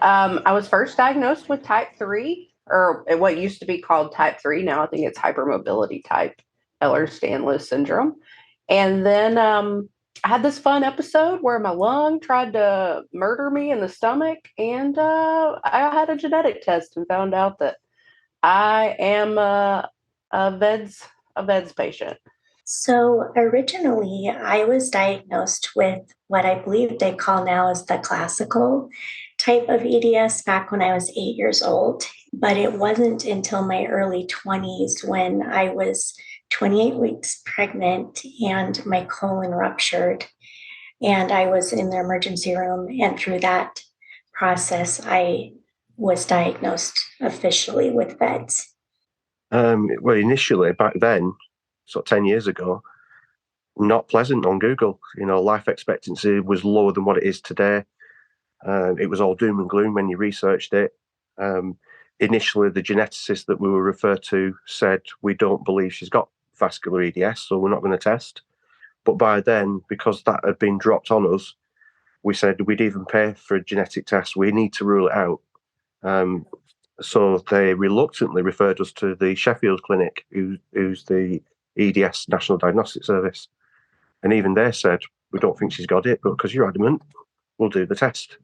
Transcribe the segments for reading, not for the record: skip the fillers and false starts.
I was first diagnosed with type 3, or what used to be called type 3. Now I think it's hypermobility type, Ehlers-Danlos syndrome. And then I had this fun episode where my lung tried to murder me in the stomach, and I had a genetic test and found out that I am a VEDS patient. So originally, I was diagnosed with what I believe they call now as the classical type of EDS back when I was 8 years old. But it wasn't until my early 20s when I was 28 weeks pregnant and my colon ruptured. And I was in the emergency room. And through that process, I was diagnosed officially with VEDS. Well, initially, back then, so 10 years ago, not pleasant on Google. Life expectancy was lower than what it is today. It was all doom and gloom when you researched it. Initially, the geneticist that we were referred to said, we don't believe she's got vascular EDS, so we're not going to test. But by then, because that had been dropped on us, we said we'd even pay for a genetic test. We need to rule it out. So they reluctantly referred us to the Sheffield clinic, who's the EDS National Diagnostic Service. And even they said, we don't think she's got it, but because you're adamant, we'll do the test.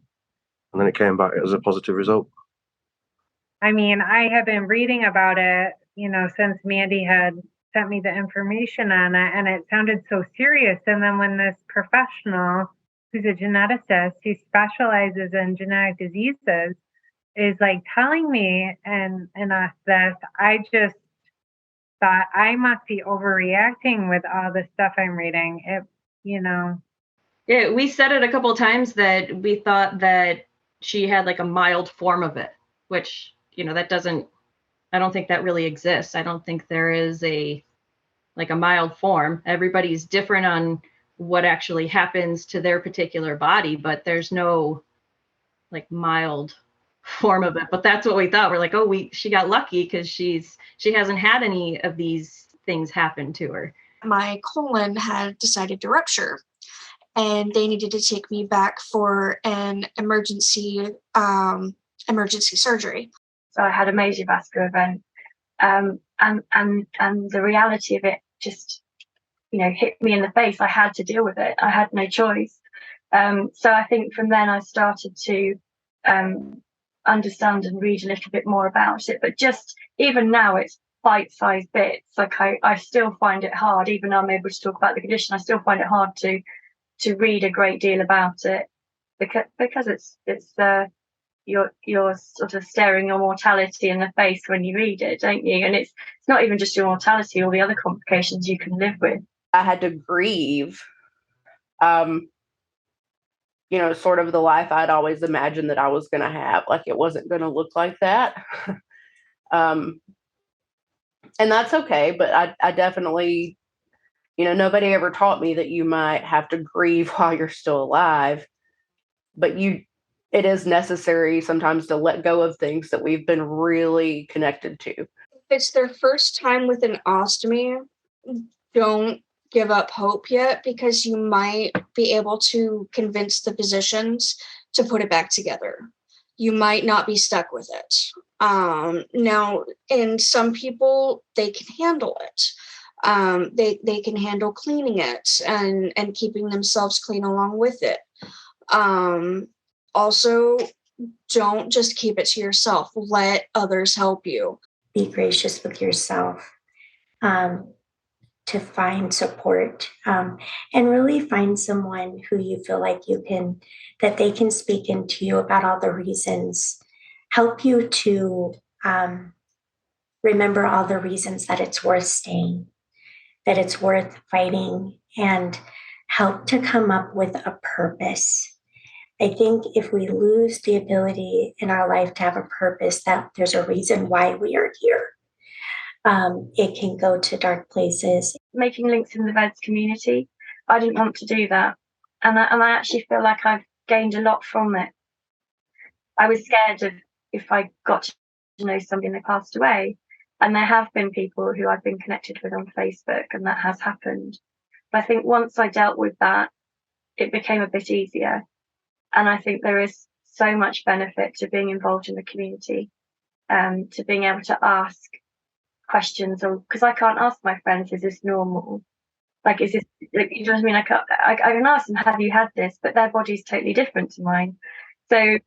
And then it came back as a positive result. I mean, I have been reading about it, since Mandy had sent me the information on it, and it sounded so serious. And then when this professional, who's a geneticist, who specializes in genetic diseases, is like telling me and us this, I just thought I must be overreacting with all the stuff I'm reading. Yeah, we said it a couple of times that we thought that she had like a mild form of it, which, I don't think that really exists. I don't think there is a mild form. Everybody's different on what actually happens to their particular body, but there's no mild form of it. But that's what we thought. We're like, she got lucky because she hasn't had any of these things happen to her. My colon had decided to rupture, and they needed to take me back for an emergency surgery. So I had a major vascular event, and the reality of it just, hit me in the face. I had to deal with it. I had no choice. So I think from then I started to understand and read a little bit more about it. But just even now, it's bite-sized bits. I still find it hard, even though I'm able to talk about the condition. I still find it hard to read a great deal about it because it's you're sort of staring your mortality in the face when you read it, don't you? And it's not even just your mortality, all the other complications you can live with. I had to grieve, sort of the life I'd always imagined that I was going to have. Like, it wasn't going to look like that. And that's okay. But I definitely, nobody ever taught me that you might have to grieve while you're still alive. But it is necessary sometimes to let go of things that we've been really connected to. If it's their first time with an ostomy, don't give up hope yet, because you might be able to convince the physicians to put it back together. You might not be stuck with it. Now, in some people, they can handle it. They can handle cleaning it and keeping themselves clean along with it. Also, don't just keep it to yourself. Let others help you. Be gracious with yourself to find support and really find someone who you feel like that they can speak into you about all the reasons, help you to remember all the reasons that it's worth staying, that it's worth fighting, and help to come up with a purpose. I think if we lose the ability in our life to have a purpose, that there's a reason why we are here, it can go to dark places. Making links in the VEDS community, I didn't want to do that. And I actually feel like I've gained a lot from it. I was scared of if I got to know somebody and they passed away. And there have been people who I've been connected with on Facebook, and that has happened. But I think once I dealt with that, it became a bit easier. And I think there is so much benefit to being involved in the community, to being able to ask questions, or because I can't ask my friends, is this normal? Like, is this, like, you know what I mean? I can ask them, have you had this? But their body's totally different to mine. So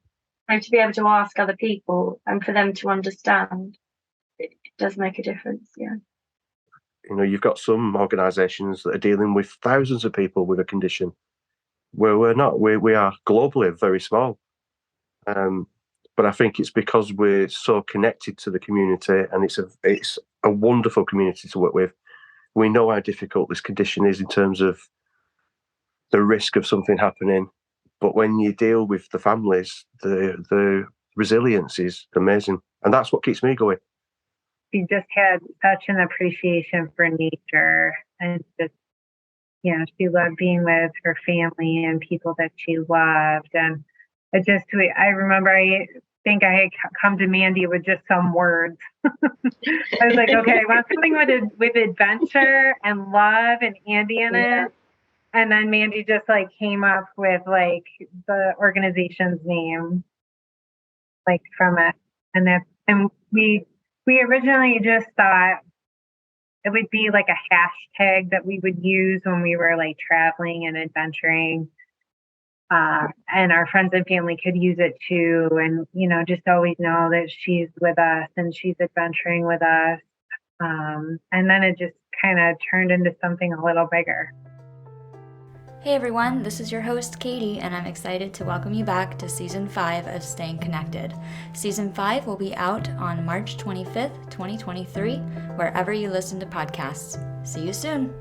to be able to ask other people and for them to understand, it does make a difference. Yeah. You know, you've got some organisations that are dealing with thousands of people with a condition, where we're not. We are globally very small. But I think it's because we're so connected to the community, and it's a wonderful community to work with. We know how difficult this condition is in terms of the risk of something happening. But when you deal with the families, the resilience is amazing. And that's what keeps me going. She just had such an appreciation for nature, and just, she loved being with her family and people that she loved. And I remember, I think I had come to Mandy with just some words. I was like, okay, I want something with adventure and love and Andy in it. And then Mandy just like came up with like the organization's name, like from it. And we originally just thought it would be like a hashtag that we would use when we were like traveling and adventuring. And our friends and family could use it too. And, just always know that she's with us and she's adventuring with us. And then it just kind of turned into something a little bigger. Hey everyone, this is your host Katie, and I'm excited to welcome you back to Season 5 of Staying Connected. Season 5 will be out on March 25th, 2023, wherever you listen to podcasts. See you soon!